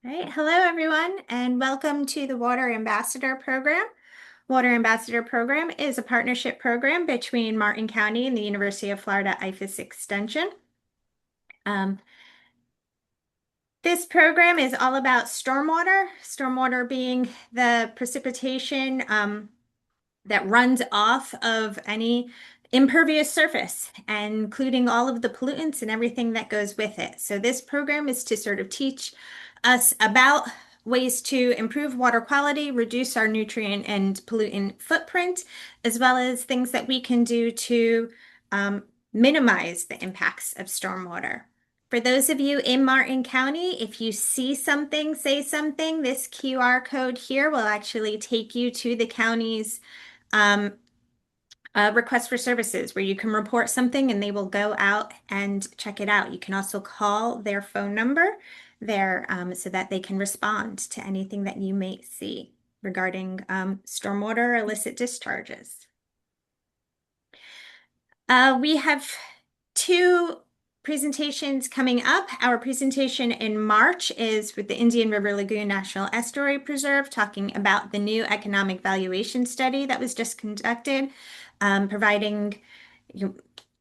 All right. Hello, everyone, and welcome to the Water Ambassador Program. Water Ambassador Program is a partnership program between Martin County and the University of Florida IFAS Extension. Um, this program is all about stormwater being the precipitation that runs off of any impervious surface, and including all of the pollutants and everything that goes with it. So this program is to sort of teach us about ways to improve water quality, reduce our nutrient and pollutant footprint, as well as things that we can do to um, minimize the impacts of stormwater. For those of you in Martin County, if you see something, say something, this QR code here will actually take you to the county's um, request for services where you can report something and they will go out and check it out. You can also call their phone number there so that they can respond to anything that you may see regarding stormwater illicit discharges. We have two presentations coming up. Our presentation in March is with the Indian River Lagoon National Estuary Preserve, talking about the new economic valuation study that was just conducted, providing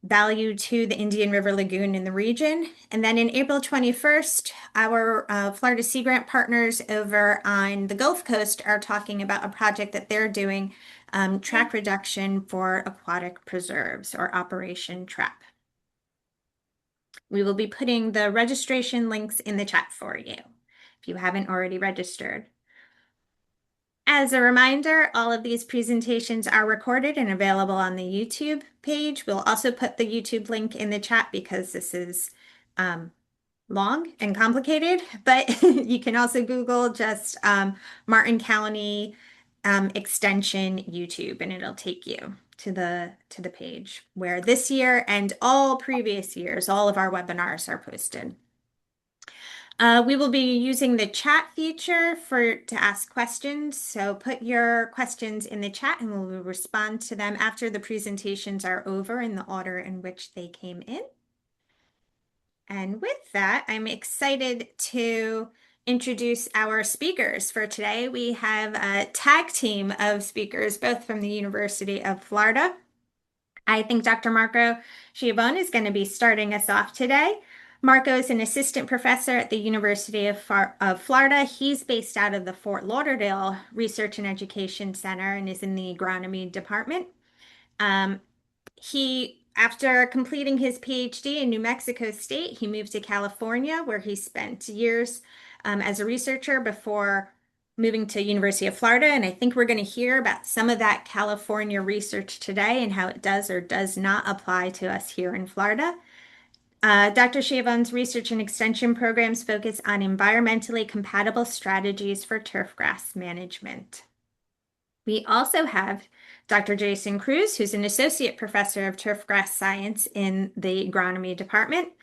value to the Indian River Lagoon in the region. And then in April 21st, our Florida Sea Grant partners over on the Gulf Coast are talking about a project that they're doing, track reduction for aquatic preserves, or Operation Trap. We will be putting the registration links in the chat for you if you haven't already registered. As a reminder, all of these presentations are recorded and available on the YouTube page. We'll also put the YouTube link in the chat because this is long and complicated, but you can also Google just Martin County Extension YouTube, and it'll take you to the page where this year and all previous years, all of our webinars are posted. We will be using the chat feature to ask questions. So put your questions in the chat and we will respond to them after the presentations are over in the order in which they came in. And with that, I'm excited to introduce our speakers for today. We have a tag team of speakers, both from the University of Florida. I think Dr. Marco Schiavon is going to be starting us off today. Marco is an assistant professor at the University of Florida. He's based out of the Fort Lauderdale Research and Education Center and is in the agronomy department. After completing his Ph.D. in New Mexico State, he moved to California, where he spent years as a researcher before moving to University of Florida. And I think we're going to hear about some of that California research today and how it does or does not apply to us here in Florida. Dr. Schiavon's research and extension programs focus on environmentally compatible strategies for turfgrass management. We also have Dr. Jason Kruse, who's an associate professor of turfgrass science in the agronomy department.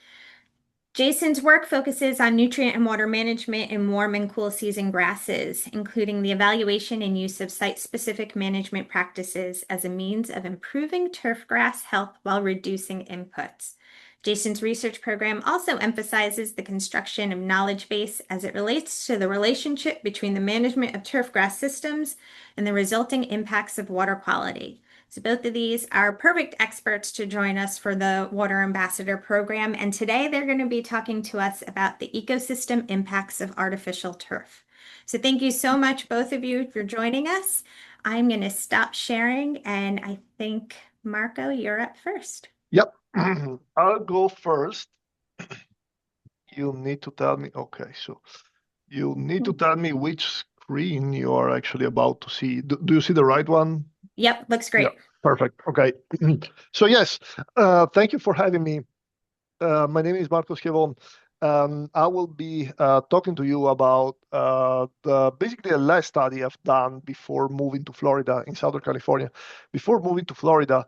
Jason's work focuses on nutrient and water management in warm and cool season grasses, including the evaluation and use of site-specific management practices as a means of improving turfgrass health while reducing inputs. Jason's research program also emphasizes the construction of knowledge base as it relates to the relationship between the management of turfgrass systems and the resulting impacts of water quality. So both of these are perfect experts to join us for the Water Ambassador program. And today they're going to be talking to us about the ecosystem impacts of artificial turf. So thank you so much, both of you, for joining us. I'm going to stop sharing, and I think, Marco, you're up first. Yep, I'll go first. You need to tell me, okay, so you need to tell me which screen you are actually about to see. Do you see the right one? Yep, looks great. Yeah, perfect. Okay. So yes, thank you for having me. My name is Marco Schiavon. I will be talking to you about basically a last study I've done before moving to Florida in Southern California. Before moving to Florida,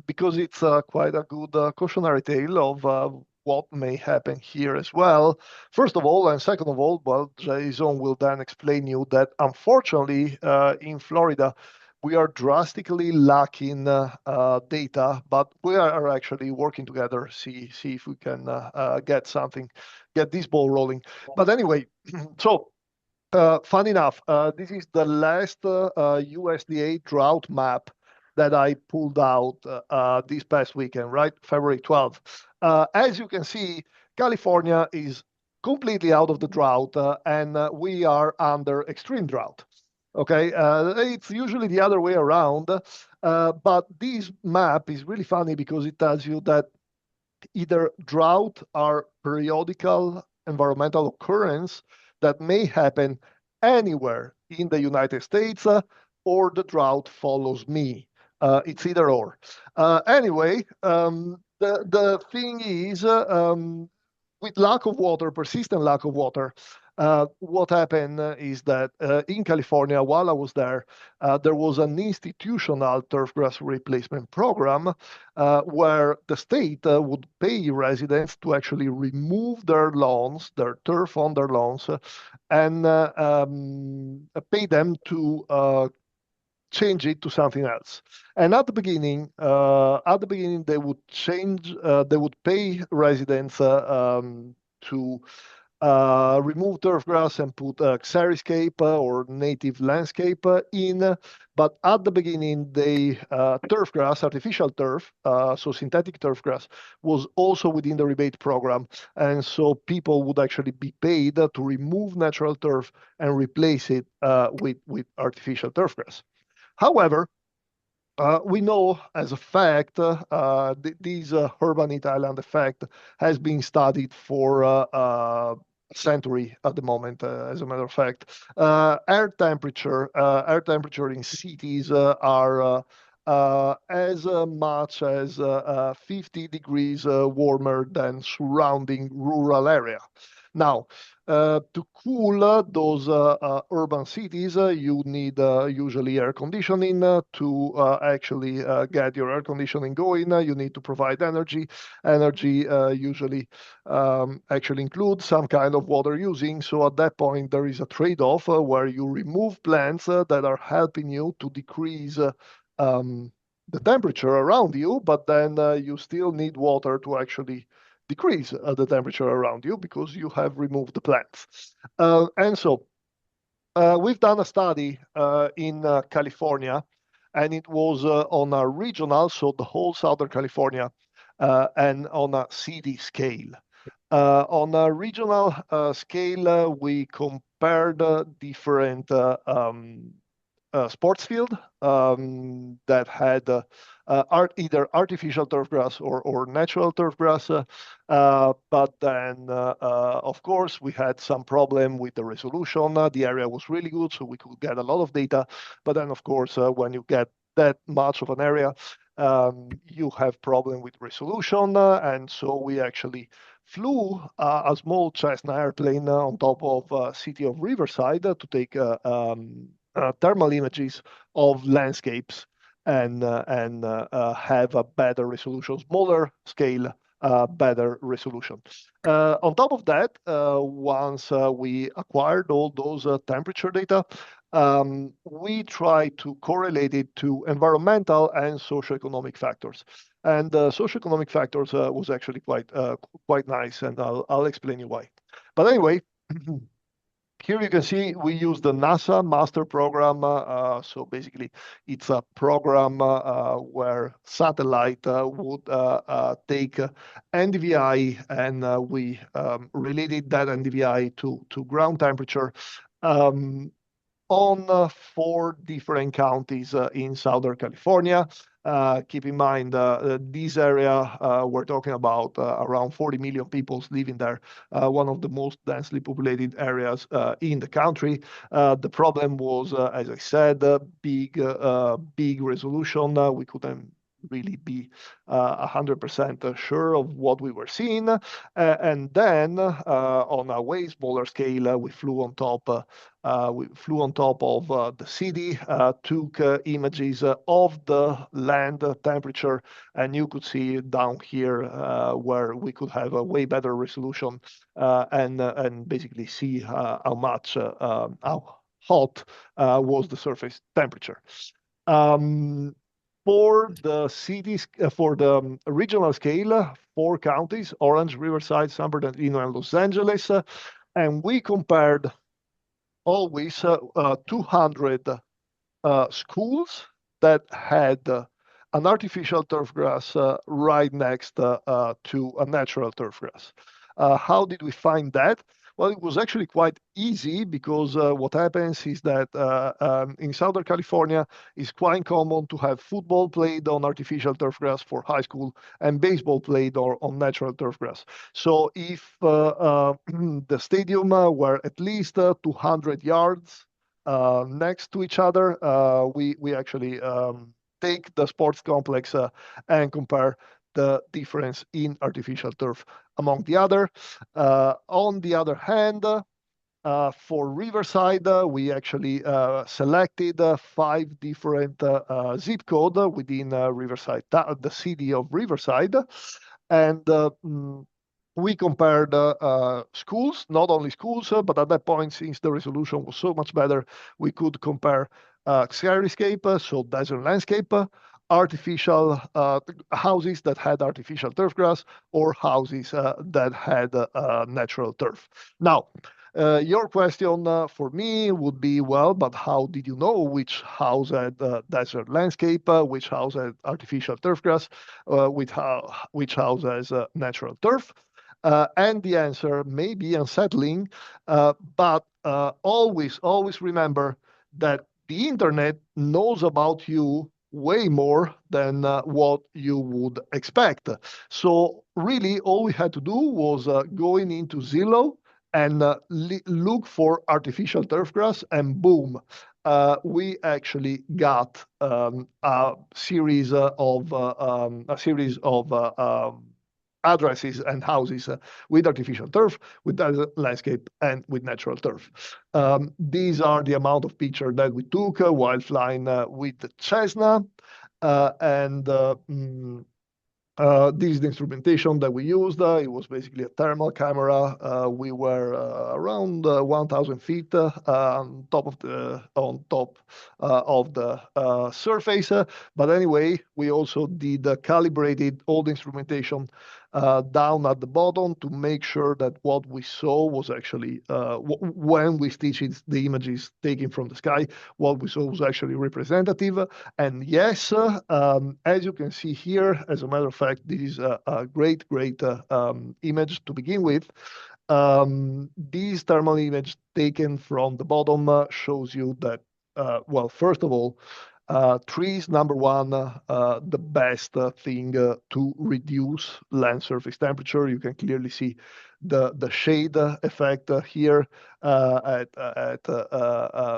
because it's quite a good cautionary tale of what may happen here as well. First of all, and second of all, well, Jason will then explain you that unfortunately in Florida, we are drastically lacking data, but we are actually working together, see if we can get something get this ball rolling. But anyway, so fun enough, this is the last USDA drought map that I pulled out this past weekend, right? February 12th. As you can see, California is completely out of the drought, and we are under extreme drought. Okay, it's usually the other way around, but this map is really funny because it tells you that either drought are periodical environmental occurrence that may happen anywhere in the United States, or the drought follows me. It's either or. Anyway, the thing is, with lack of water, persistent lack of water, what happened is that in California, while I was there was an institutional turfgrass replacement program where the state would pay residents to actually remove their lawns, their turf on their lawns, and pay them to change it to something else. And at the beginning, they would pay residents to remove turf grass and put xeriscape or native landscape in. But at the beginning, they turf grass, artificial turf, so synthetic turf grass, was also within the rebate program, and so people would actually be paid to remove natural turf and replace it with artificial turf grass. However, we know as a fact, this urban heat island effect has been studied for a century at the moment. As a matter of fact, air temperature in cities are as much as 50 degrees warmer than surrounding rural area. Now, to cool those urban cities, you need usually air conditioning to actually get your air conditioning going. You need to provide energy. Energy usually actually includes some kind of water using. So at that point, there is a trade-off where you remove plants that are helping you to decrease um, the temperature around you, but then you still need water to actually decrease the temperature around you because you have removed the plants. And so we've done a study in California, and it was on a regional, so the whole Southern California, and on a city scale. On a regional scale, we compared different sports field that had either artificial turf grass or natural turf grass. But then, of course, we had some problem with the resolution. The area was really good, so we could get a lot of data. But then, of course, when you get that much of an area, you have problem with resolution. And so we actually flew a small Cessna airplane on top of city of Riverside to take thermal images of landscapes and have a better resolution, smaller scale, better resolution. On top of that, once we acquired all those temperature data, we try to correlate it to environmental and socioeconomic factors. And socioeconomic factors was actually quite nice, and I'll explain you why. But anyway, here you can see we use the NASA master program. So basically, it's a program where satellite would take NDVI, and we related that NDVI to ground temperature. On four different counties in Southern California. Keep in mind, this area, we're talking about around 40 million people living there, one of the most densely populated areas in the country. The problem was, as I said, big resolution. We couldn't really be 100% sure of what we were seeing. And then on a way smaller scale, we flew on top of the city, took images of the land temperature, and you could see down here where we could have a way better resolution and basically see how hot was the surface temperature. Um, For the cities, for the regional scale, 4 counties: Orange, Riverside, San Bernardino, and Los Angeles. And we compared always 200 schools that had an artificial turf grass right next to a natural turf grass. How did we find that? Well, it was actually quite easy because what happens is that in Southern California, it's quite common to have football played on artificial turf grass for high school and baseball played on natural turf grass. So if the stadium were at least 200 yards next to each other, we actually take the sports complex and compare the difference in artificial turf among the other. On the other hand, for Riverside, we actually selected 5 different zip code within Riverside, the city of Riverside, and we compared schools, not only schools, but at that point, since the resolution was so much better, we could compare skyryscape, so desert landscape, artificial houses that had artificial turf grass, or houses that had natural turf. Now, your question for me would be, well, but how did you know which house had desert landscape, which house had artificial turf grass, which house has natural turf? And the answer may be unsettling, but always remember that the internet knows about you way more than what you would expect. So really, all we had to do was going into Zillow and look for artificial turf grass, and boom, we actually got a series of addresses and houses with artificial turf, with desert landscape, and with natural turf. These are the amount of picture that we took while flying with the Cessna, and this is the instrumentation that we used. It was basically a thermal camera. We were around 1,000 feet on top of the surface. But anyway, we also did calibrated all the instrumentation down at the bottom to make sure that what we saw was actually when we stitched the images taken from the sky, what we saw was actually representative. And yes, as you can see here, as a matter of fact, this is a great image to begin with. This thermal image taken from the bottom shows you that, well, first of all, trees, number one, the best thing to reduce land surface temperature. You can clearly see the shade effect here at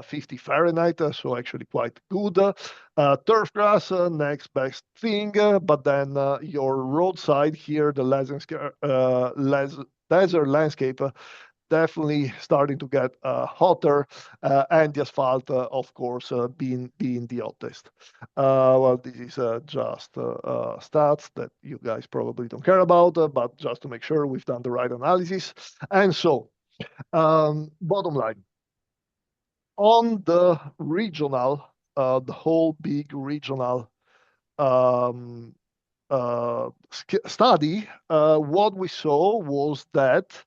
50 Fahrenheit, so actually quite good. Turf grass, next best thing, but then your roadside here, the desert landscape, definitely starting to get hotter, and the asphalt, of course, being the hottest. Well, this is just stats that you guys probably don't care about, but just to make sure we've done the right analysis. And so, bottom line, on the regional, the whole big regional um, study, what we saw was that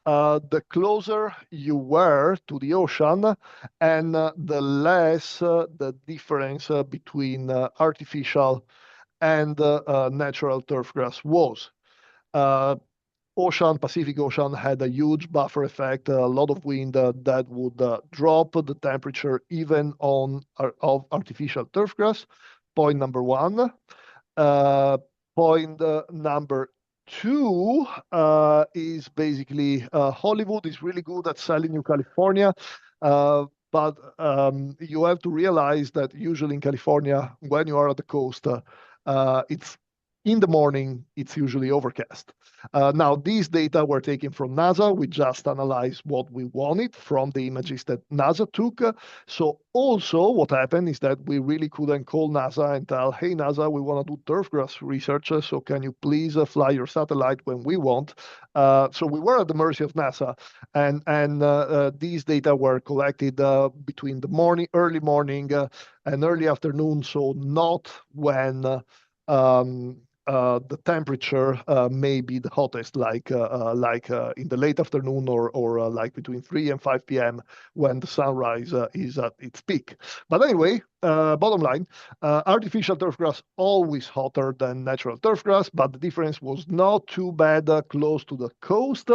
the closer you were to the ocean, and the less the difference between artificial and natural turf grass was. Pacific Ocean had a huge buffer effect, a lot of wind that would drop the temperature even of artificial turf grass. Point number one. Point number two is basically Hollywood is really good at selling you California, but you have to realize that usually in California, when you are at the coast, it's in the morning, it's usually overcast. Now, these data were taken from NASA. We just analyzed what we wanted from the images that NASA took. So also what happened is that we really couldn't call NASA and tell, hey, NASA, we want to do turfgrass research, so can you please fly your satellite when we want? So we were at the mercy of NASA, and these data were collected between the early morning and early afternoon, so not when the temperature may be the hottest, like in the late afternoon or like between 3 and 5 p.m. when the sunrise is at its peak. But anyway, bottom line, artificial turfgrass always hotter than natural turfgrass, but the difference was not too bad close to the coast.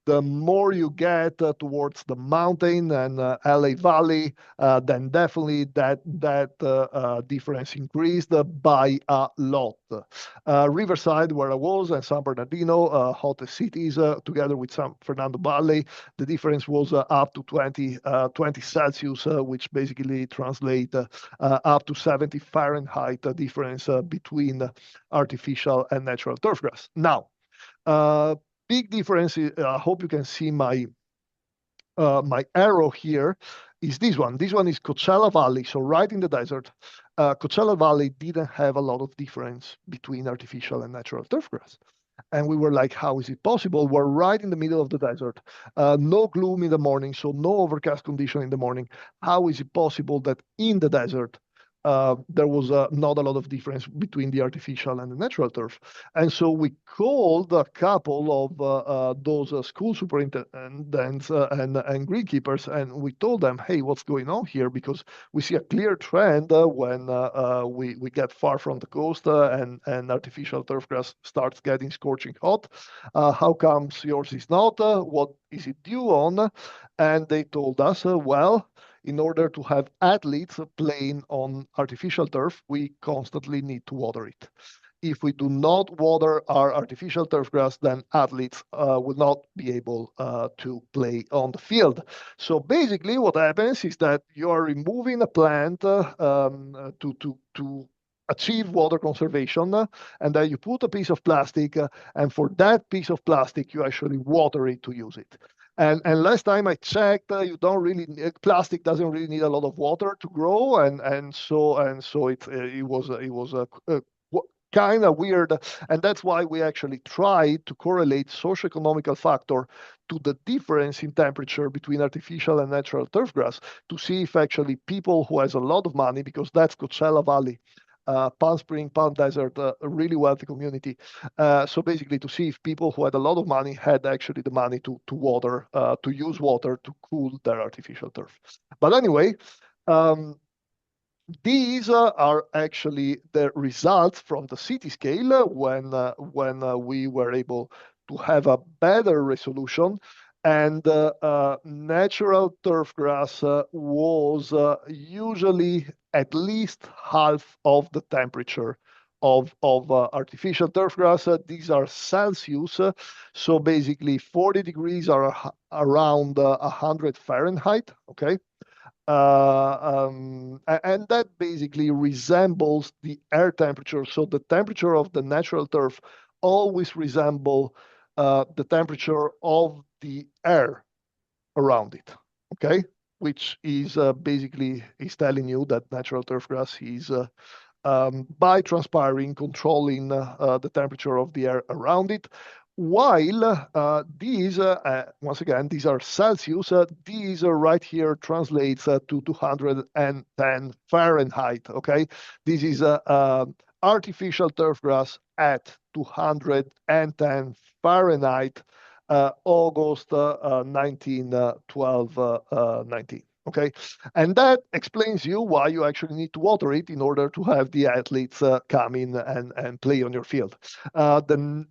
The more you get towards the mountain and LA Valley, then definitely that difference increased by a lot. Riverside, where I was, and San Bernardino, hottest cities, together with San Fernando Valley, the difference was up to 20 Celsius, which basically translate up to 70 Fahrenheit difference between artificial and natural turfgrass. Now, uh, big difference. I hope you can see my arrow here is this one. This one is Coachella Valley, so right in the desert. Coachella Valley didn't have a lot of difference between artificial and natural turfgrass. And we were like, how is it possible? We're right in the middle of the desert, no gloom in the morning, so no overcast condition in the morning. How is it possible that in the desert there was not a lot of difference between the artificial and the natural turf? And so we called a couple of those school superintendents and greenkeepers, and we told them, hey, what's going on here? Because we see a clear trend when we get far from the coast and artificial turfgrass starts getting scorching hot. How comes yours is not? What is it due on? And they told us, well, in order to have athletes playing on artificial turf, we constantly need to water it. If we do not water our artificial turf grass, then athletes will not be able to play on the field. So basically, what happens is that you are removing a plant to achieve water conservation, and then you put a piece of plastic, and for that piece of plastic, you actually water it to use it. And last time I checked, you don't really plastic doesn't really need a lot of water to grow, and so it was kind of weird, and that's why we actually tried to correlate socioeconomical factor to the difference in temperature between artificial and natural turfgrass to see if actually people who has a lot of money, because that's Coachella Valley, Palm Spring, Palm Desert, a really wealthy community. So basically, to see if people who had a lot of money had actually the money to use water to cool their artificial turf. But anyway, um, these are actually the results from the city scale when we were able to have a better resolution. And natural turf grass was usually at least half of the temperature of artificial turf grass. These are Celsius, so basically 40 degrees are around 100 Fahrenheit, okay? And that basically resembles the air temperature. So the temperature of the natural turf always resemble the temperature of the air around it. Okay, which is basically is telling you that natural turf grass is by transpiring, controlling the temperature of the air around it. While these, once again, these are Celsius, these are right here translates to 210 Fahrenheit, okay? This is artificial turf grass at 210 Fahrenheit, August 1912, 19. Okay, and that explains you why you actually need to water it in order to have the athletes come in and play on your field. The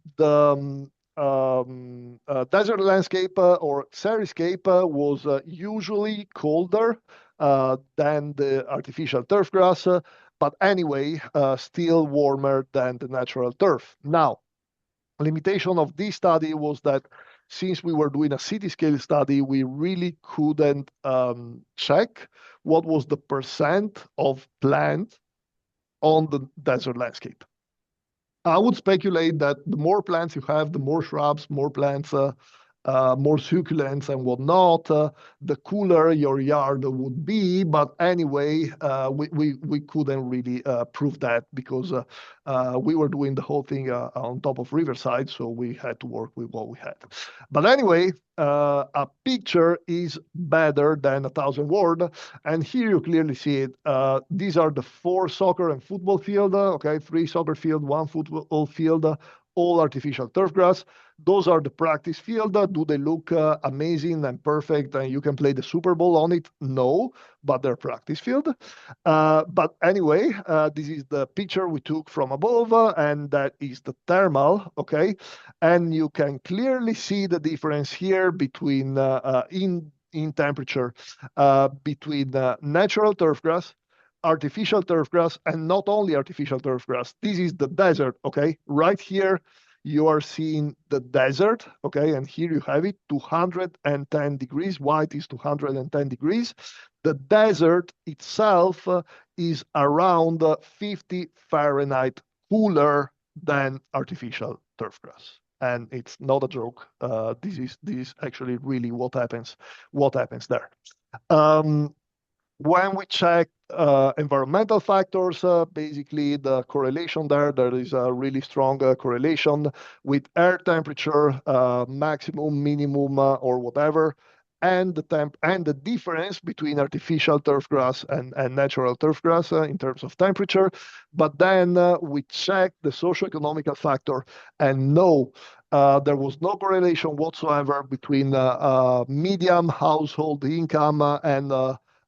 desert landscape or xeriscape was usually colder than the artificial turf grass, but anyway, still warmer than the natural turf. Now, limitation of this study was that since we were doing a city scale study, we really couldn't check what was the percent of plant on the desert landscape. I would speculate that the more plants you have, the more shrubs, more plants, more succulents and whatnot, the cooler your yard would be. But anyway, we couldn't really prove that because we were doing the whole thing on top of Riverside, so we had to work with what we had. But anyway, a picture is better than 1,000 words, and here you clearly see it. These are the 4 soccer and football field, okay, 3 soccer field, 1 football field, all artificial turf grass. Those are the practice field. Do they look amazing and perfect and you can play the Super Bowl on it? No, but they're practice field. But anyway, this is the picture we took from above, and that is the thermal, okay? And you can clearly see the difference here between in temperature between natural turf grass, artificial turf grass, and not only artificial turf grass. This is the desert, okay? Right here, you are seeing the desert, okay? And here you have it, 210 degrees. White is 210 degrees. The desert itself is around 50 Fahrenheit cooler than artificial turf grass. And it's not a joke. This is actually really what happens there. Um, when we check environmental factors, basically the correlation there is a really strong correlation with air temperature, maximum, minimum, or whatever, and the difference between artificial turf grass and natural turf grass in terms of temperature. But then we check the socioeconomical factor, and no, there was no correlation whatsoever between median household income and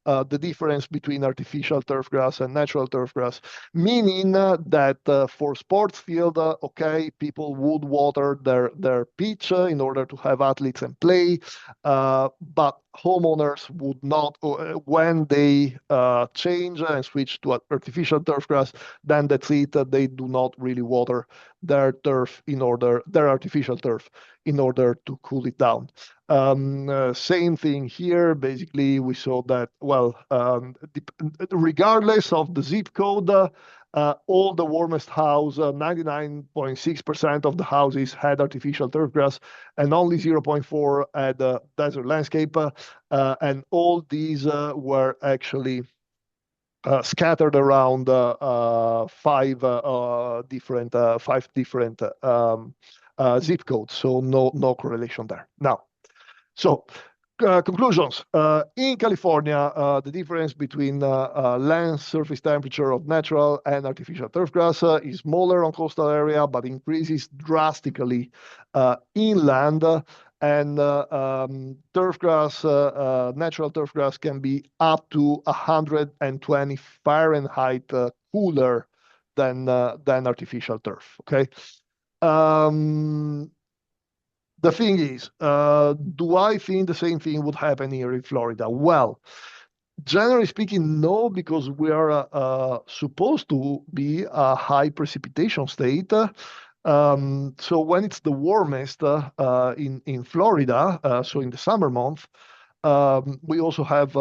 the difference between artificial turf grass and natural turf grass, meaning that for sports field, okay, people would water their pitch in order to have athletes and play, but homeowners would not, when they change and switch to artificial turf grass, then that's it. They do not really water their artificial turf in order to cool it down. Same thing here. Basically, we saw that, well, regardless of the zip code, all the warmest house, 99.6% of the houses had artificial turf grass, and only 0.4 had desert landscape. And all these were actually scattered around five different zip codes. So no correlation there. Now, so conclusions. In California, the difference between land surface temperature of natural and artificial turf grass is smaller on coastal area, but increases drastically inland. And turf grass, natural turf grass can be up to 120 Fahrenheit cooler than artificial turf, okay? The thing is, do I think the same thing would happen here in Florida? Well, generally speaking, no, because we are supposed to be a high precipitation state. So when it's the warmest in Florida, so in the summer month, we also have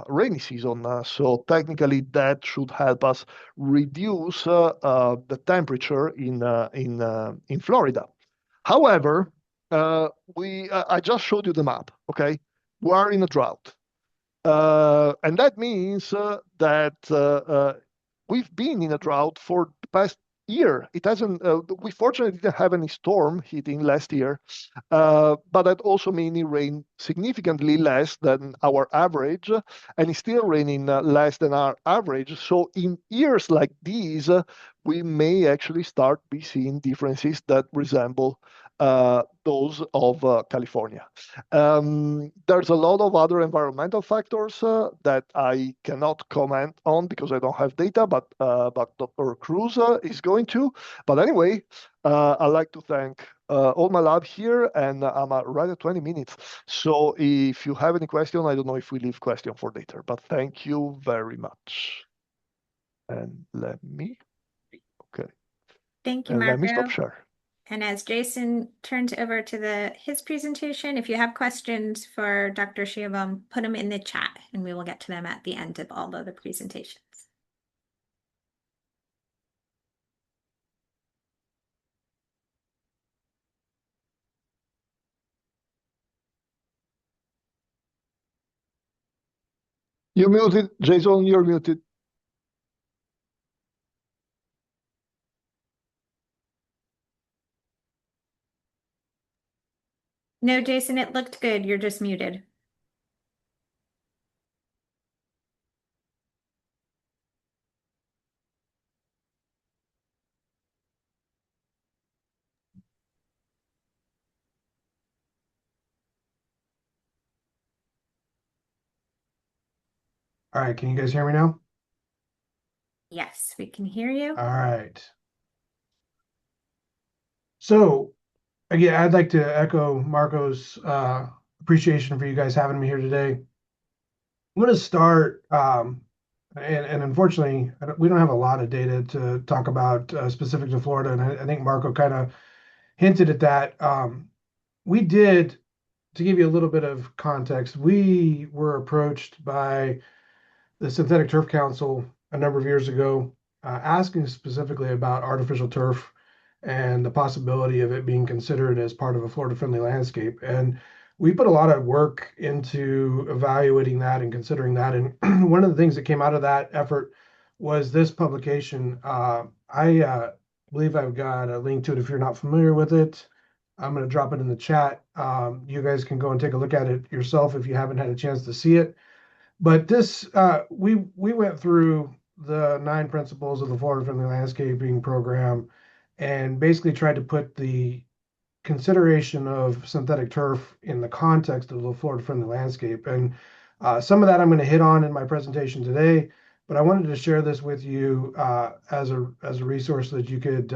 rainy season. So technically, that should help us reduce the temperature in Florida. However, I just showed you the map, okay? We are in a drought. And that means that we've been in a drought for the past year. It hasn't, we fortunately didn't have any storm hitting last year, but that also means it rained significantly less than our average, and it's still raining less than our average. So in years like these, we may actually start be seeing differences that resemble those of California. There's a lot of other environmental factors that I cannot comment on because I don't have data, but Dr. Kruse is going to. But anyway, I'd like to thank all my lab here, and I'm right at 20 minutes. So if you have any question, I don't know if we leave question for later, but thank you very much. And okay. Thank you, And let me stop Marco. share. And as Jason turns over to his presentation, if you have questions for Dr. Schiavon, put them in the chat and we will get to them at the end of all of the presentations. You muted, Jason, you're muted. No, Jason, it looked good. You're just muted. All right, can you guys hear me now? Yes, we can hear you. All right. So again, I'd like to echo Marco's appreciation for you guys having me here today. I'm going to start, and unfortunately, we don't have a lot of data to talk about specific to Florida, and I think Marco kind of hinted at that. We did, to give you a little bit of context, we were approached by the Synthetic Turf Council a number of years ago, asking specifically about artificial turf and the possibility of it being considered as part of a Florida-friendly landscape. And we put a lot of work into evaluating that and considering that. And one of the things that came out of that effort was this publication. I believe I've got a link to it if you're not familiar with it. I'm going to drop it in the chat. You guys can go and take a look at it yourself if you haven't had a chance to see it. But this, we went through the 9 principles of the Florida Friendly Landscaping Program and basically tried to put the consideration of synthetic turf in the context of the Florida Friendly Landscape. And some of that I'm going to hit on in my presentation today, but I wanted to share this with you as a resource that you could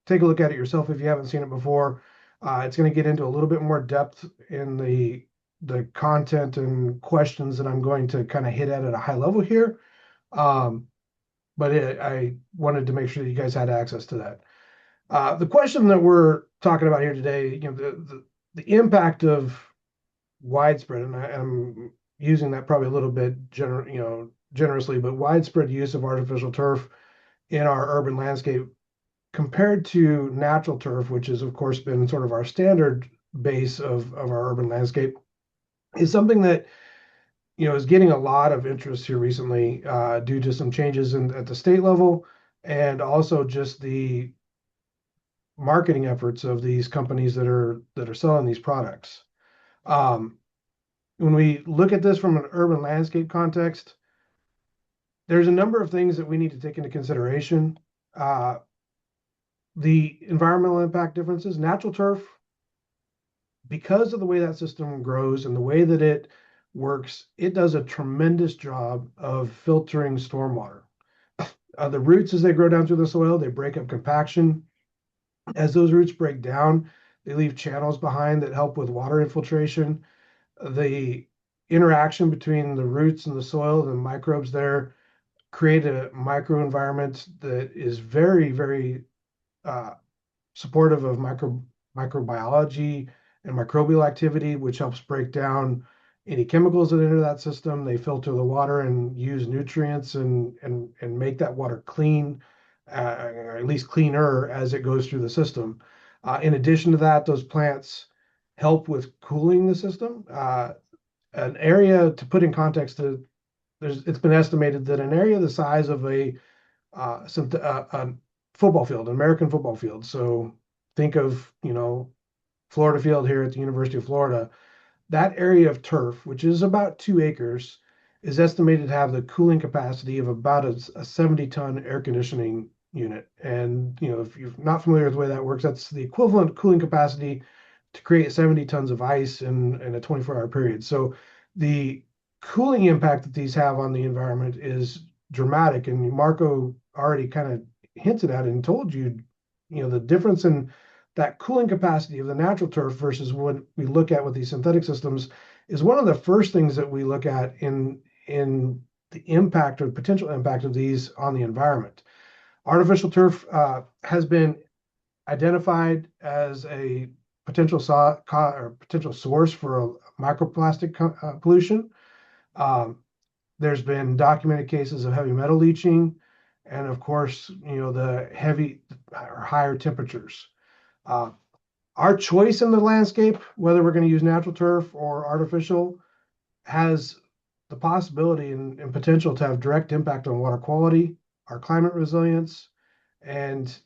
take a look at it yourself if you haven't seen it before. It's going to get into a little bit more depth in the content and questions that I'm going to kind of hit at a high level here. But I wanted to make sure that you guys had access to that. The question that we're talking about here today, the impact of widespread, and I'm using that probably a little bit generously, but widespread use of artificial turf in our urban landscape compared to natural turf, which has of course been sort of our standard base of our urban landscape, is something that is getting a lot of interest here recently due to some changes at the state level and also just the marketing efforts of these companies that are selling these products. When we look at this from an urban landscape context, there's a number of things that we need to take into consideration. The environmental impact differences, natural turf, because of the way that system grows and the way that it works, it does a tremendous job of filtering stormwater. The roots, as they grow down through the soil, they break up compaction. As those roots break down, they leave channels behind that help with water infiltration. The interaction between the roots and the soil, the microbes there, create a microenvironment that is very, very supportive of microbiology and microbial activity, which helps break down any chemicals that enter that system. They filter the water and use nutrients and make that water clean, or at least cleaner as it goes through the system. In addition to that, those plants help with cooling the system. An area to put in context, it's been estimated that an area the size of a football field, an American football field. So think of, Florida Field here at the University of Florida. That area of turf, which is about 2 acres, is estimated to have the cooling capacity of about a 70-ton air conditioning unit. And, if you're not familiar with the way that works, that's the equivalent cooling capacity to create 70 tons of ice in a 24-hour period. So the cooling impact that these have on the environment is dramatic. And Marco already kind of hinted at it and told you, the difference in that cooling capacity of the natural turf versus what we look at with these synthetic systems is one of the first things that we look at in the impact or potential impact of these on the environment. Artificial turf has been identified as a potential source for a microplastic pollution. There's been documented cases of heavy metal leaching, and of course, the heavy or higher temperatures. Our choice in the landscape, whether we're going to use natural turf or artificial, has the possibility and potential to have direct impact on water quality, our climate resilience, and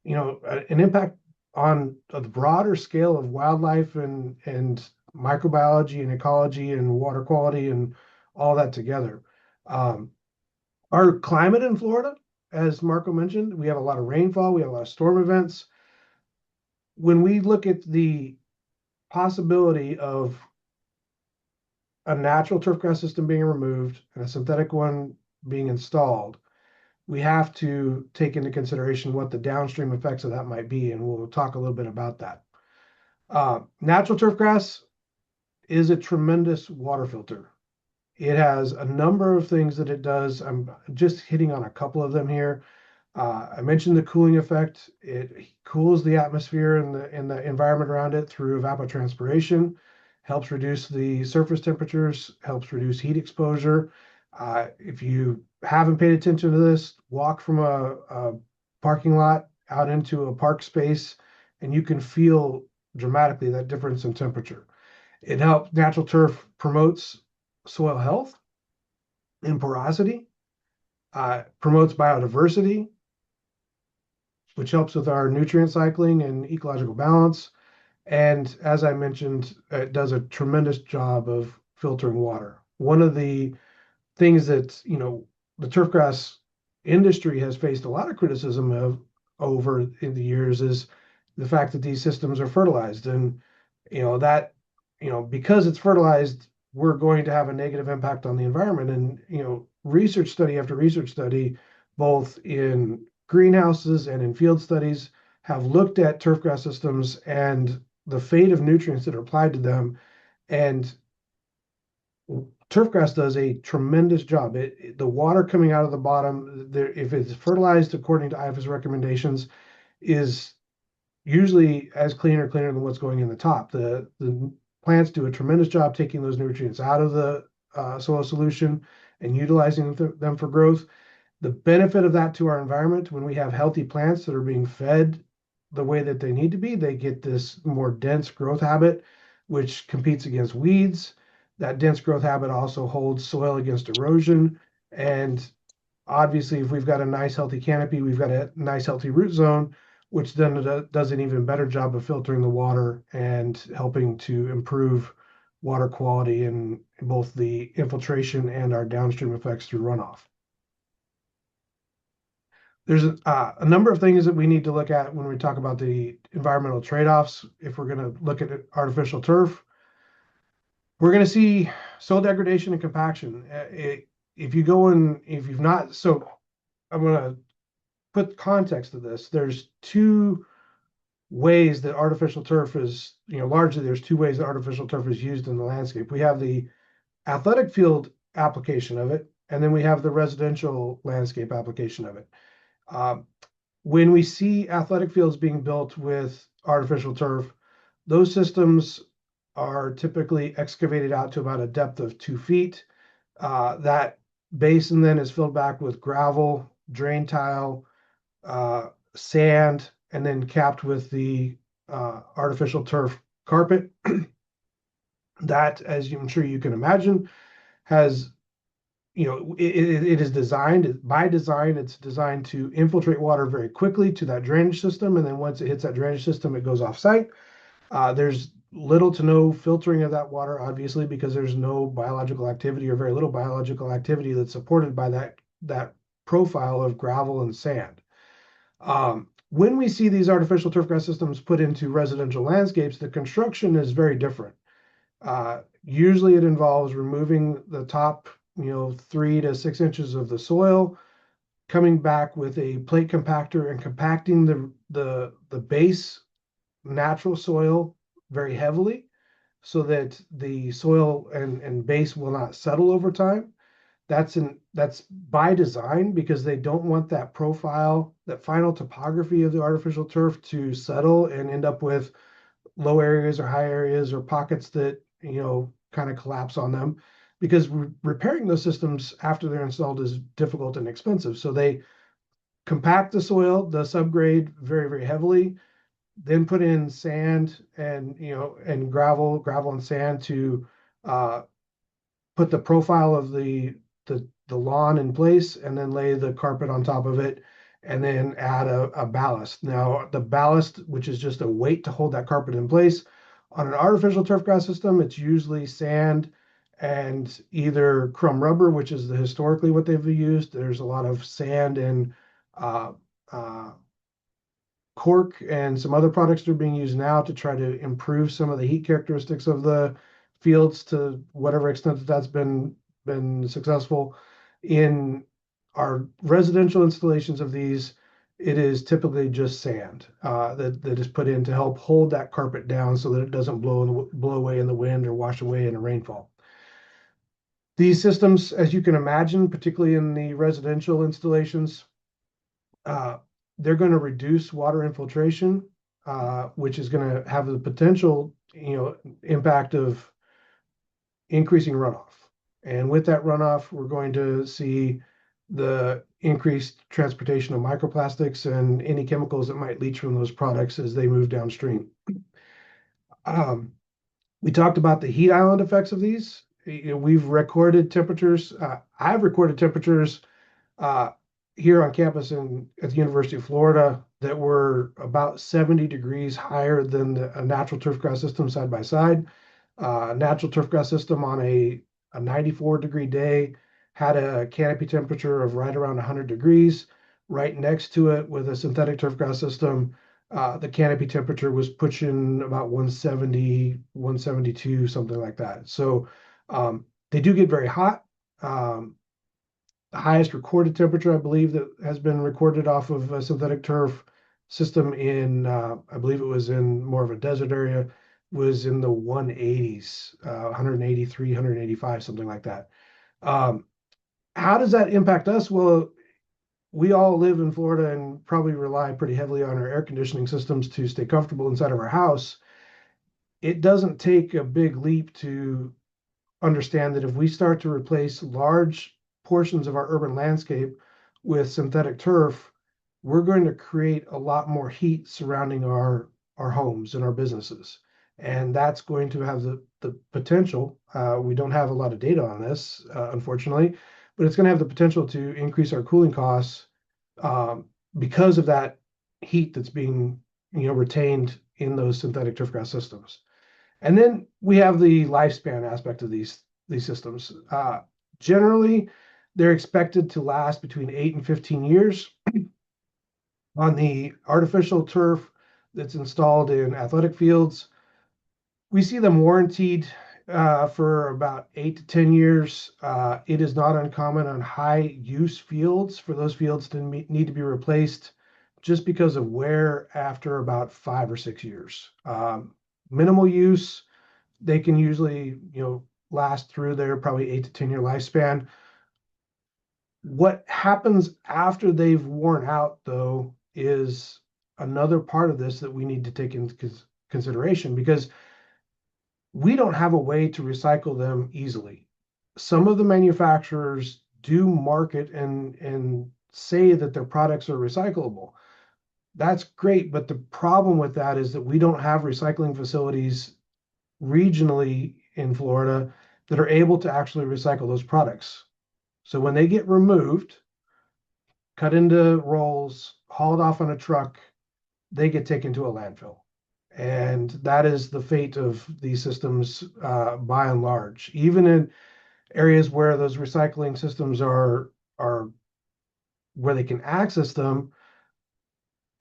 an impact on a broader scale of wildlife and microbiology and ecology and water quality and all that together. Our climate in Florida, as Marco mentioned, we have a lot of rainfall, we have a lot of storm events. When we look at the possibility of a natural turfgrass system being removed and a synthetic one being installed, we have to take into consideration what the downstream effects of that might be, and we'll talk a little bit about that. Natural turfgrass is a tremendous water filter. It has a number of things that it does. I'm just hitting on a couple of them here. I mentioned the cooling effect. It cools the atmosphere and the environment around it through evapotranspiration, helps reduce the surface temperatures, helps reduce heat exposure. If you haven't paid attention to this, walk from a parking lot out into a park space, and you can feel dramatically that difference in temperature. It helps, natural turf promotes soil health and porosity, promotes biodiversity, which helps with our nutrient cycling and ecological balance. And as I mentioned, it does a tremendous job of filtering water. One of the things that, the turfgrass industry has faced a lot of criticism of over in the years is the fact that these systems are fertilized. And, because it's fertilized, we're going to have a negative impact on the environment. And, research study after research study, both in greenhouses and in field studies, have looked at turfgrass systems and the fate of nutrients that are applied to them. And turfgrass does a tremendous job. The water coming out of the bottom, if it's fertilized according to IFAS recommendations, is usually as clean or cleaner than what's going in the top. The plants do a tremendous job taking those nutrients out of the soil solution and utilizing them for growth. The benefit of that to our environment, when we have healthy plants that are being fed the way that they need to be, they get this more dense growth habit, which competes against weeds. That dense growth habit also holds soil against erosion. And obviously, if we've got a nice healthy canopy, we've got a nice healthy root zone, which then does an even better job of filtering the water and helping to improve water quality in both the infiltration and our downstream effects through runoff. There's a number of things that we need to look at when we talk about the environmental trade-offs. If we're going to look at artificial turf, we're going to see soil degradation and compaction. If you've not, so I'm going to put context to this. There's two ways that artificial turf is, largely there's two ways that artificial turf is used in the landscape. We have the athletic field application of it, and then we have the residential landscape application of it. When we see athletic fields being built with artificial turf, those systems are typically excavated out to about a depth of 2 feet. That basin then is filled back with gravel, drain tile, sand, and then capped with the artificial turf carpet. That, as I'm sure you can imagine, has, it is designed by design. It's designed to infiltrate water very quickly to that drainage system. And then once it hits that drainage system, it goes off site. There's little to no filtering of that water, obviously, because there's no biological activity or very little biological activity that's supported by that profile of gravel and sand. When we see these artificial turfgrass systems put into residential landscapes, the construction is very different. Usually it involves removing the top 3 to 6 inches of the soil, coming back with a plate compactor and compacting the base natural soil very heavily so that the soil and base will not settle over time. That's by design, because they don't want that profile, that final topography of the artificial turf to settle and end up with low areas or high areas or pockets that kind of collapse on them, because repairing those systems after they're installed is difficult and expensive. So they compact the soil, the subgrade very, very heavily, then put in sand and and gravel and sand to put the profile of the lawn in place and then lay the carpet on top of it and then add a ballast. Now, the ballast, which is just a weight to hold that carpet in place, on an artificial turf grass system, it's usually sand and either crumb rubber, which is historically what they've used. There's a lot of sand and uh, uh, cork and some other products that are being used now to try to improve some of the heat characteristics of the fields to whatever extent that that's been successful. In our residential installations of these, it is typically just sand that is put in to help hold that carpet down so that it doesn't blow away in the wind or wash away in a rainfall. These systems, as you can imagine, particularly in the residential installations, they're going to reduce water infiltration, which is going to have the potential, impact of increasing runoff. And with that runoff, we're going to see the increased transportation of microplastics and any chemicals that might leach from those products as they move downstream. We talked about the heat island effects of these. We've recorded temperatures. I've recorded temperatures here on campus at the University of Florida that were about 70 degrees higher than a natural turf grass system side by side. Natural turf grass system on a 94-degree day had a canopy temperature of right around 100 degrees. Right next to it with a synthetic turf grass system, the canopy temperature was pushing about 170, 172, something like that. So they do get very hot. The highest recorded temperature, I believe, that has been recorded off of a synthetic turf system in, I believe it was in more of a desert area, was in the 180s, 183, 185, something like that. How does that impact us? Well, we all live in Florida and probably rely pretty heavily on our air conditioning systems to stay comfortable inside of our house. It doesn't take a big leap to understand that if we start to replace large portions of our urban landscape with synthetic turf, we're going to create a lot more heat surrounding our homes and our businesses. And that's going to have the potential, we don't have a lot of data on this, unfortunately, but it's going to have the potential to increase our cooling costs because of that heat that's being retained in those synthetic turfgrass systems. And then we have the lifespan aspect of these systems. Generally, they're expected to last between 8 and 15 years. On the artificial turf that's installed in athletic fields, we see them warranted for about 8 to 10 years. It is not uncommon on high use fields for those fields to need to be replaced just because of wear after about 5 or 6 years. Minimal use, they can usually, last through their probably 8 to 10 year lifespan. What happens after they've worn out, though, is another part of this that we need to take into consideration, because we don't have a way to recycle them easily. Some of the manufacturers do market and say that their products are recyclable. That's great, but the problem with that is that we don't have recycling facilities regionally in Florida that are able to actually recycle those products. So when they get removed, cut into rolls, hauled off on a truck, they get taken to a landfill. And that is the fate of these systems by and large. Even in areas where those recycling systems are where they can access them,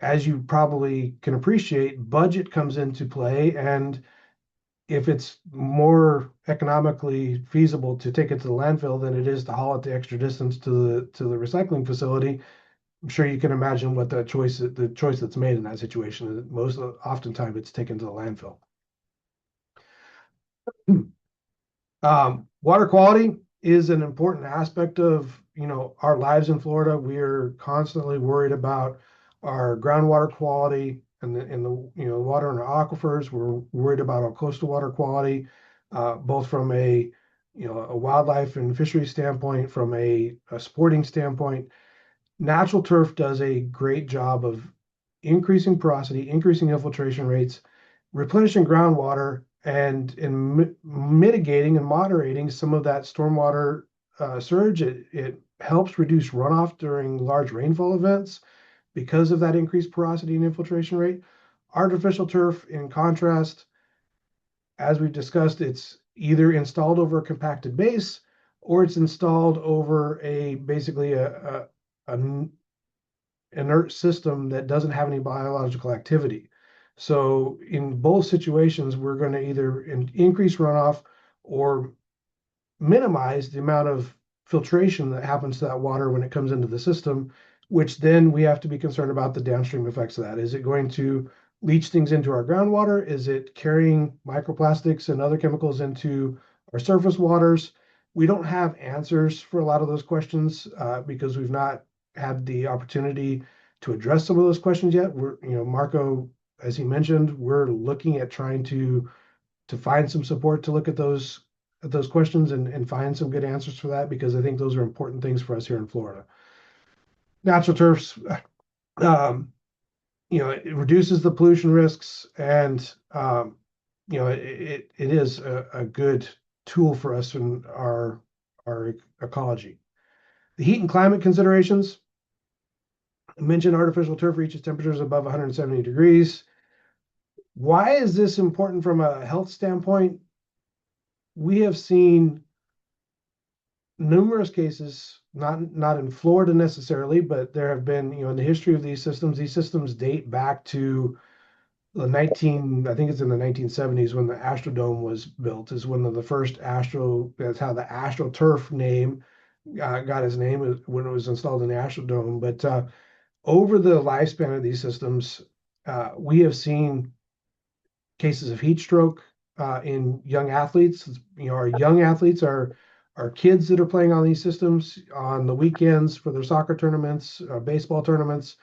as you probably can appreciate, budget comes into play. And if it's more economically feasible to take it to the landfill than it is to haul it the extra distance to the recycling facility, I'm sure you can imagine what the choice that's made in that situation. Most oftentimes it's taken to the landfill. Water quality is an important aspect of our lives in Florida. We're constantly worried about our groundwater quality and the water in our aquifers. We're worried about our coastal water quality, both from a wildlife and fisheries standpoint, from a sporting standpoint. Natural turf does a great job of increasing porosity, increasing infiltration rates, replenishing groundwater, and in mitigating and moderating some of that stormwater surge. It helps reduce runoff during large rainfall events because of that increased porosity and infiltration rate. Artificial turf, in contrast, as we've discussed, it's either installed over a compacted base or it's installed over basically an inert system that doesn't have any biological activity. So in both situations, we're going to either increase runoff or minimize the amount of filtration that happens to that water when it comes into the system, which then we have to be concerned about the downstream effects of that. Is it going to leach things into our groundwater? Is it carrying microplastics and other chemicals into our surface waters? We don't have answers for a lot of those questions because we've not had the opportunity to address some of those questions yet. Marco, as he mentioned, we're looking at trying to find some support to look at those questions and find some good answers for that, because I think those are important things for us here in Florida. Natural turfs, it reduces the pollution risks, and it is a good tool for us in our ecology. The heat and climate considerations. I mentioned artificial turf reaches temperatures above 170 degrees. Why is this important from a health standpoint? We have seen numerous cases, not in Florida necessarily, but there have been, in the history of these systems date back to I think it's in the 1970s when the Astrodome was built, is one of the first that's how the AstroTurf name got its name, when it was installed in the Astrodome. But over the lifespan of these systems, we have seen cases of heat stroke in young athletes. Our young athletes are kids that are playing on these systems on the weekends for their soccer tournaments, baseball tournaments.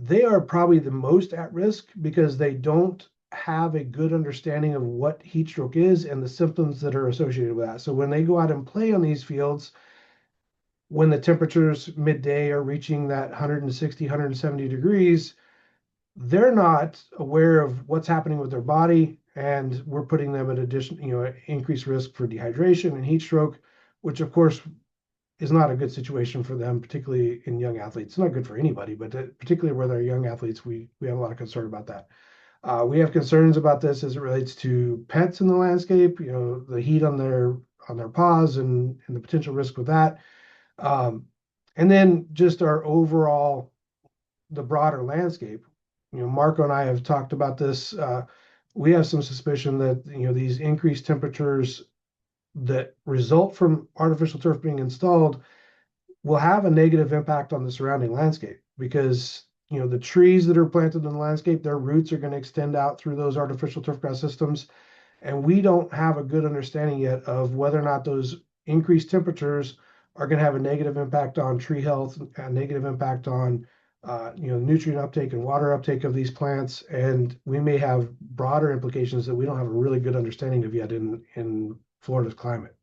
They are probably the most at risk because they don't have a good understanding of what heat stroke is and the symptoms that are associated with that. So when they go out and play on these fields, when the temperatures midday are reaching that 160, 170 degrees, they're not aware of what's happening with their body, and we're putting them at increased risk for dehydration and heat stroke, which of course is not a good situation for them, particularly in young athletes. It's not good for anybody, but particularly where they're young athletes, we have a lot of concern about that. We have concerns about this as it relates to pets in the landscape, the heat on their paws and the potential risk with that. And then just our overall, the broader landscape. Marco and I have talked about this. We have some suspicion that these increased temperatures that result from artificial turf being installed will have a negative impact on the surrounding landscape, because the trees that are planted in the landscape, their roots are going to extend out through those artificial turfgrass systems, and we don't have a good understanding yet of whether or not those increased temperatures are going to have a negative impact on tree health, a negative impact on nutrient uptake and water uptake of these plants, and we may have broader implications that we don't have a really good understanding of yet in Florida's climate.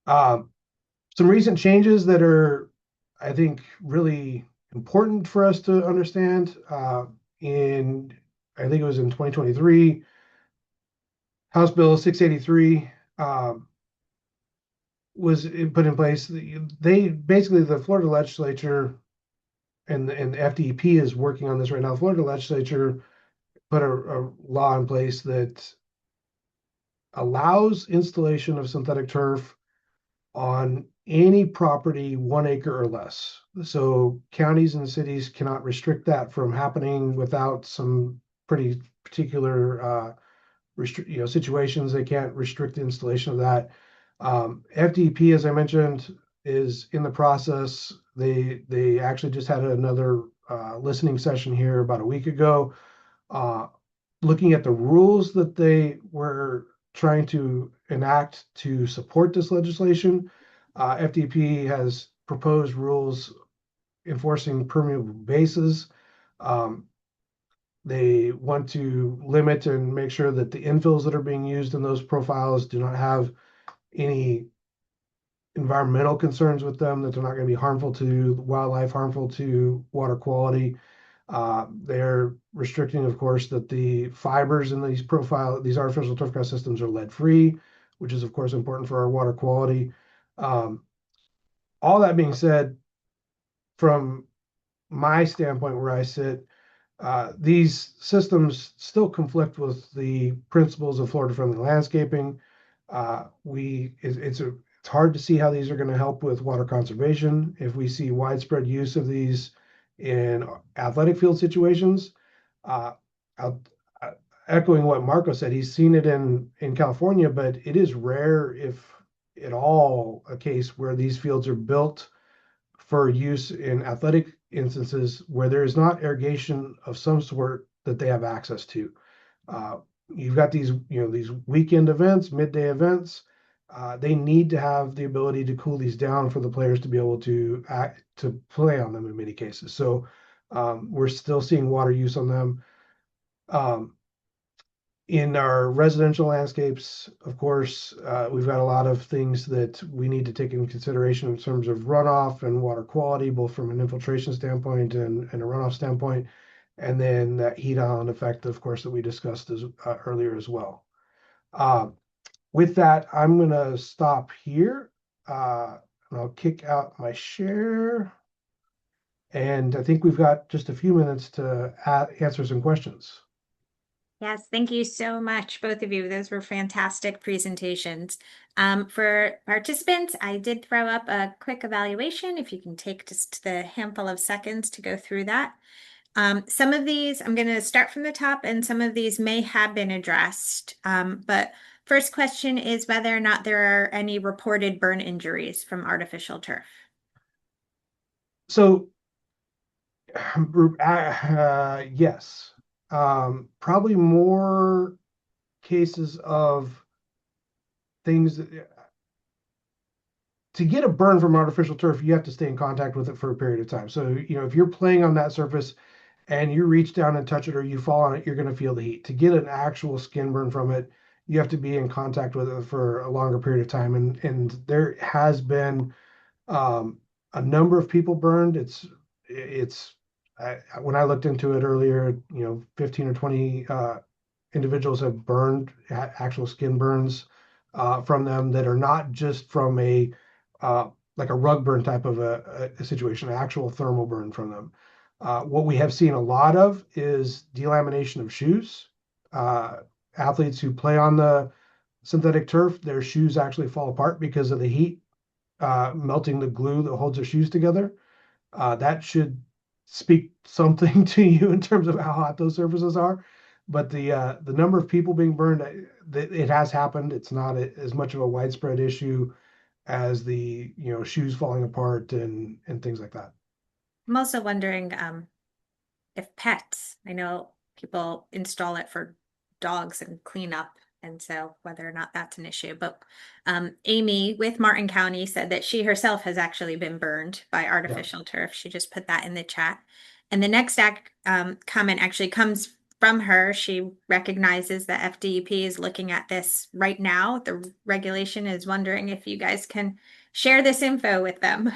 Some recent changes that are, I think, really important for us to understand. I think it was in 2023, House Bill 683 was put in place. The Florida legislature and the FDEP is working on this right now. The Florida legislature put a law in place that allows installation of synthetic turf on any property 1 acre or less. So counties and cities cannot restrict that from happening without some pretty particular situations. They can't restrict the installation of that. FDP, as I mentioned, is in the process. They actually just had another listening session here about a week ago, looking at the rules that they were trying to enact to support this legislation. FDP has proposed rules enforcing permeable bases. They want to limit and make sure that the infills that are being used in those profiles do not have any environmental concerns with them, that they're not going to be harmful to wildlife, harmful to water quality. They're restricting, of course, that the fibers in these artificial turfgrass systems are lead-free, which is, of course, important for our water quality. Um, all that being said, from my standpoint where I sit, these systems still conflict with the principles of Florida-friendly landscaping. It's hard to see how these are going to help with water conservation. If we see widespread use of these in athletic field situations, uh, I'll, echoing what Marco said, he's seen it in California, but it is rare, if at all, a case where these fields are built for use in athletic instances where there is not irrigation of some sort that they have access to. Uh, you've got these weekend events, midday events. They need to have the ability to cool these down for the players to be able to play on them in many cases. So we're still seeing water use on them. Um, in our residential landscapes, of course, we've got a lot of things that we need to take into consideration in terms of runoff and water quality, both from an infiltration standpoint and a runoff standpoint. And then that heat island effect, of course, that we discussed earlier as well. Uh, with that, I'm going to stop here, and I'll kick out my share. And I think we've got just a few minutes to answer some questions. Yes, thank you so much, both of you. Those were fantastic presentations. For participants, I did throw up a quick evaluation, if you can take just the handful of seconds to go through that. Some of these, I'm going to start from the top, and some of these may have been addressed. But first question is whether or not there are any reported burn injuries from artificial turf. So yes. Probably more cases of things to get a burn from artificial turf, you have to stay in contact with it for a period of time. So, if you're playing on that surface and you reach down and touch it or you fall on it, you're going to feel the heat. To get an actual skin burn from it, you have to be in contact with it for a longer period of time. And there has been a number of people burned. It's when I looked into it earlier, 15 or 20 individuals have burned, actual skin burns from them that are not just from uh, like a rug burn type of a situation, an actual thermal burn from them. What we have seen a lot of is delamination of shoes. Athletes who play on the synthetic turf, their shoes actually fall apart because of the heat melting the glue that holds their shoes together. That should speak something to you in terms of how hot those surfaces are. But the number of people being burned, it has happened. It's not as much of a widespread issue as the shoes falling apart and things like that. I'm also wondering if pets, I know people install it for dogs and cleanup, and so whether or not that's an issue. But Amy with Martin County said that she herself has actually been burned by Yeah. artificial turf. She just put that in the chat. And the next comment actually comes from her. She recognizes that FDEP is looking at this right now. The regulation is wondering if you guys can share this info with them.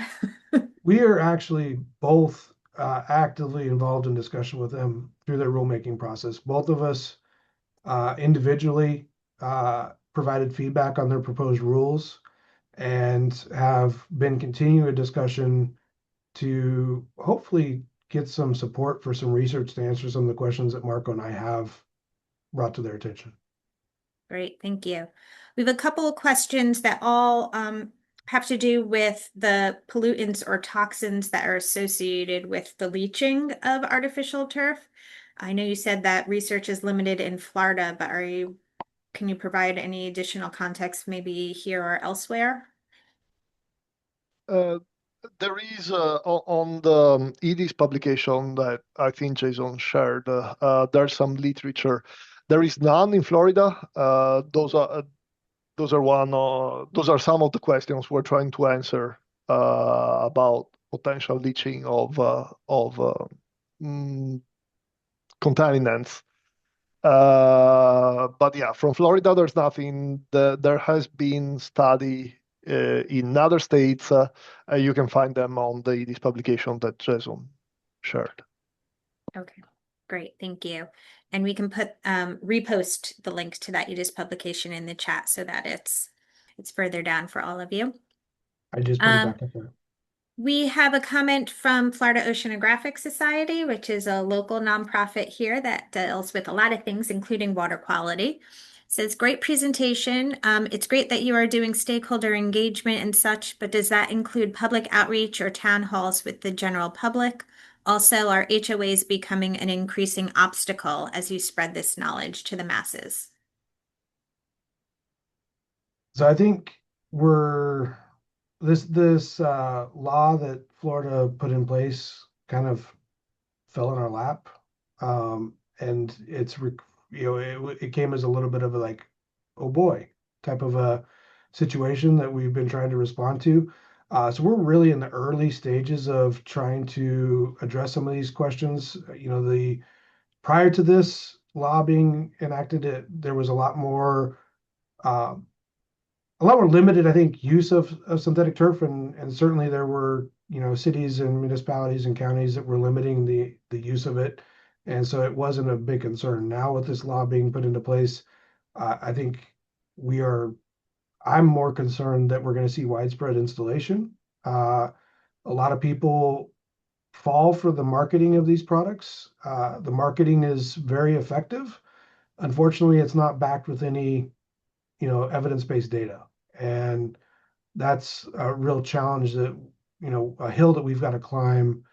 We are actually both actively involved in discussion with them through their rulemaking process. Both of us individually provided feedback on their proposed rules and have been continuing a discussion to hopefully get some support for some research to answer some of the questions that Marco and I have brought to their attention. Great, thank you. We have a couple of questions that all have to do with the pollutants or toxins that are associated with the leaching of artificial turf. I know you said that research is limited in Florida, but can you provide any additional context maybe here or elsewhere? There is on the ED's publication that I think Jason shared, there's some literature. There is none in Florida. Those are some of the questions we're trying to answer about potential leaching of contaminants. But yeah, from Florida, there's nothing. There has been study in other states, you can find them on this publication that Jason shared. Okay, great, thank you. And we can put repost the link to that UDIS publication in the chat so that it's further down for all of you. I just put it back up there. We have a comment from Florida Oceanographic Society, which is a local nonprofit here that deals with a lot of things, including water quality. It says, great presentation. It's great that you are doing stakeholder engagement and such, but does that include public outreach or town halls with the general public? Also, are HOAs becoming an increasing obstacle as you spread this knowledge to the masses? So I think we're this law that Florida put in place kind of fell in our lap, and it came as a little bit of a like, oh boy, type of a situation that we've been trying to respond to. So we're really in the early stages of trying to address some of these questions. The prior to this law being enacted, there was uh, a lot more limited, I think, use of synthetic turf, and certainly there were cities and municipalities and counties that were limiting the use of it, and so it wasn't a big concern. Now with this law being put into place, I think we are. I'm more concerned that we're going to see widespread installation. A lot of people fall for the marketing of these products. The marketing is very effective. Unfortunately, it's not backed with any evidence-based data. And that's a real challenge that, a hill that we've got to climb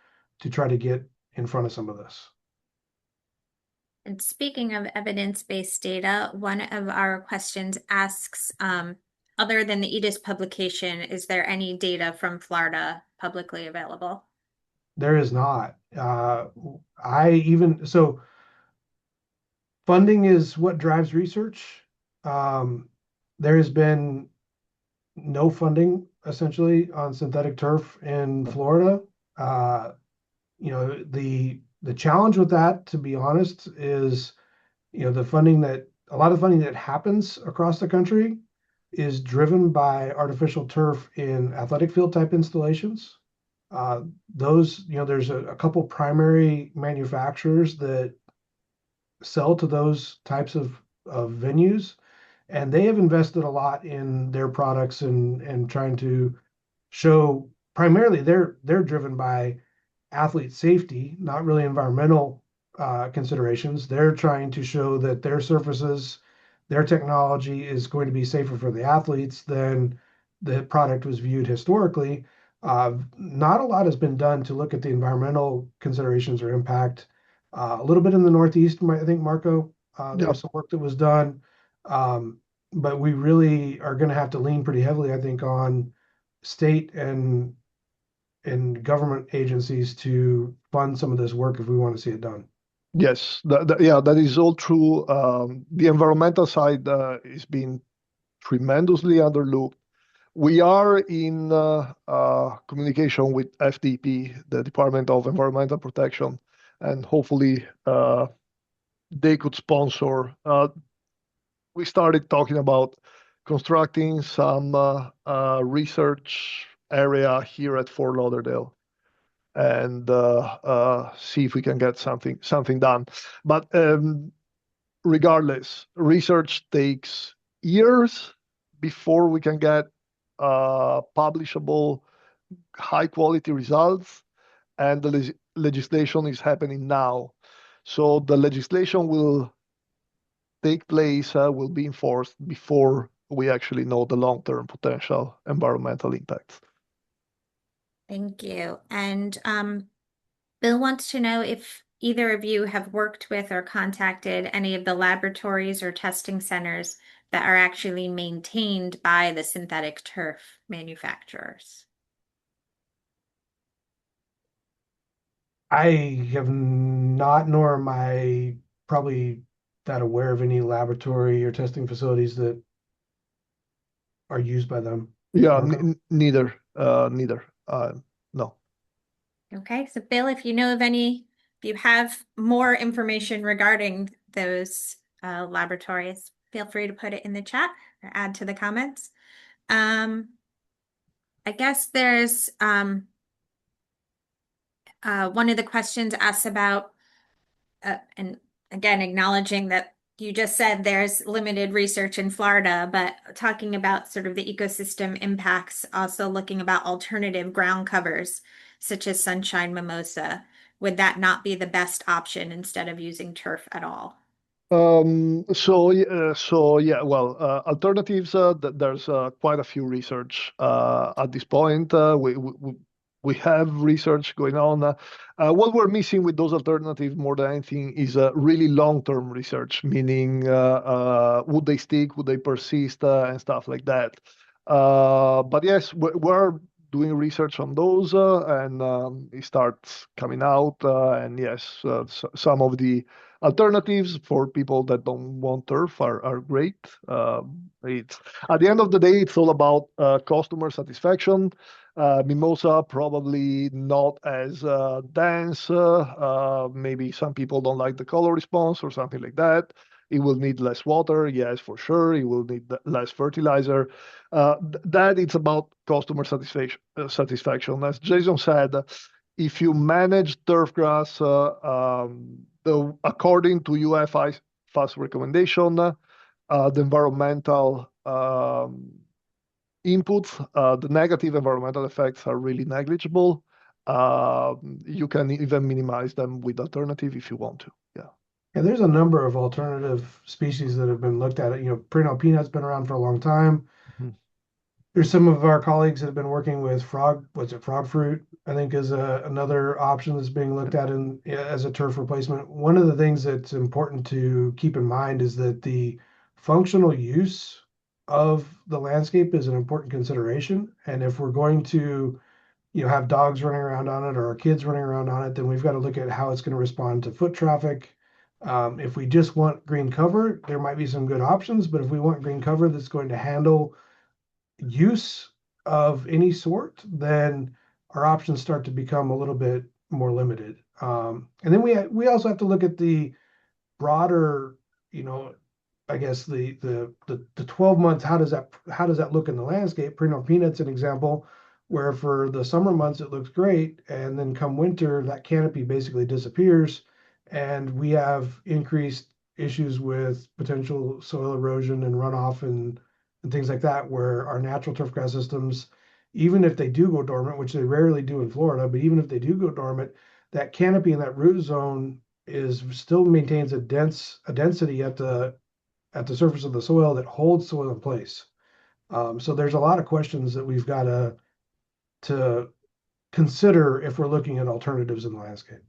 to try to get in front of some of this. And speaking of evidence-based data, one of our questions asks, other than the EDIS publication, is there any data from Florida publicly available? There is not. So funding is what drives research. There has been no funding essentially on synthetic turf in Florida. The challenge with that, to be honest, is the funding that a lot of funding that happens across the country is driven by artificial turf in athletic field type installations. There's a couple primary manufacturers that sell to those types of venues, and they have invested a lot in their products and trying to show primarily they're driven by athlete safety, not really environmental considerations. They're trying to show that their surfaces, their technology is going to be safer for the athletes than the product was viewed historically. Not a lot has been done to look at the environmental considerations or impact. A little bit in the Northeast, I think, Marco, there was some work that was done. But we really are going to have to lean pretty heavily, I think, on state and government agencies to fund some of this work if we want to see it done. Yes, that is all true. The environmental side is being tremendously underlooked. We are in communication with FDP, the Department of Environmental Protection, and hopefully they could sponsor. We started talking about constructing some research area here at Fort Lauderdale and see if we can get something done. But regardless, research takes years before we can get publishable, high quality results, and the legislation is happening now. So the legislation will take place, will be enforced before we actually know the long-term potential environmental impacts. Thank you. And Bill wants to know if either of you have worked with or contacted any of the laboratories or testing centers that are actually maintained by the synthetic turf manufacturers. I have not, nor am I probably that aware of any laboratory or testing facilities that are used by them. Yeah, Marco? neither. No. Okay, so Bill, if you know of any, if you have more information regarding those laboratories, feel free to put it in the chat or add to the comments. I guess there's one of the questions asks about, and again, acknowledging that you just said there's limited research in Florida, but talking about sort of the ecosystem impacts, also looking about alternative ground covers, such as sunshine mimosa. Would that not be the best option instead of using turf at all? So yeah, well, alternatives. There's quite a few research at this point. We have research going on. What we're missing with those alternatives more than anything is really long-term research, meaning would they stick, would they persist, and stuff like that. But yes, we're doing research on those, and it starts coming out. And yes, some of the alternatives for people that don't want turf are great. It's at the end of the day, it's all about customer satisfaction. Mimosa probably not as dense. Maybe some people don't like the color response or something like that. It will need less water, yes, for sure. It will need less fertilizer. That it's about customer satisfaction. As Jason said, if you manage turfgrass, according to IFAS recommendation, the environmental inputs, the negative environmental effects are really negligible. You can even minimize them with alternative if you want to. Yeah. Yeah, there's a number of alternative species that have been looked at. Perennial peanut's been around for a long time. Mhm. There's some of our colleagues that have been working with frog fruit, I think is another option that's being looked at as a turf replacement. One of the things that's important to keep in mind is that the functional use of the landscape is an important consideration. And if we're going to, have dogs running around on it or our kids running around on it, then we've got to look at how it's going to respond to foot traffic. If we just want green cover, there might be some good options, but if we want green cover that's going to handle use of any sort, then our options start to become a little bit more limited. And then we also have to look at the broader, I guess the 12 months. How does that look in the landscape? Perennial peanuts an example where for the summer months it looks great, and then come winter that canopy basically disappears, and we have increased issues with potential soil erosion and runoff and things like that, where our natural turfgrass systems, even if they do go dormant, which they rarely do in Florida, but even if they do go dormant, that canopy in that root zone is still maintains a density at the surface of the soil that holds soil in place. So there's a lot of questions that we've got to consider if we're looking at alternatives in the landscape.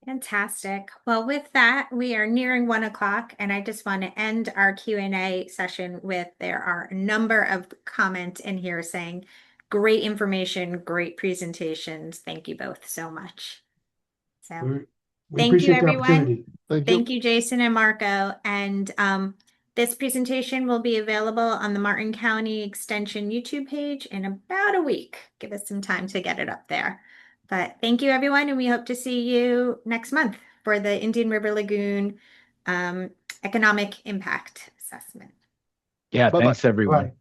Fantastic. Well, with that, we are nearing 1 o'clock, and I just want to end our Q&A session with there are a number of comments in here saying, great information, great presentations. Thank you both so much. So We thank you, appreciate the everyone. opportunity. Thank you. Thank you, Jason and Marco. And this presentation will be available on the Martin County Extension YouTube page in about a week. Give us some time to get it up there. But thank you, everyone, and we hope to see you next month for the Indian River Lagoon economic impact assessment. Yeah, Bye-bye. thanks everyone. Bye.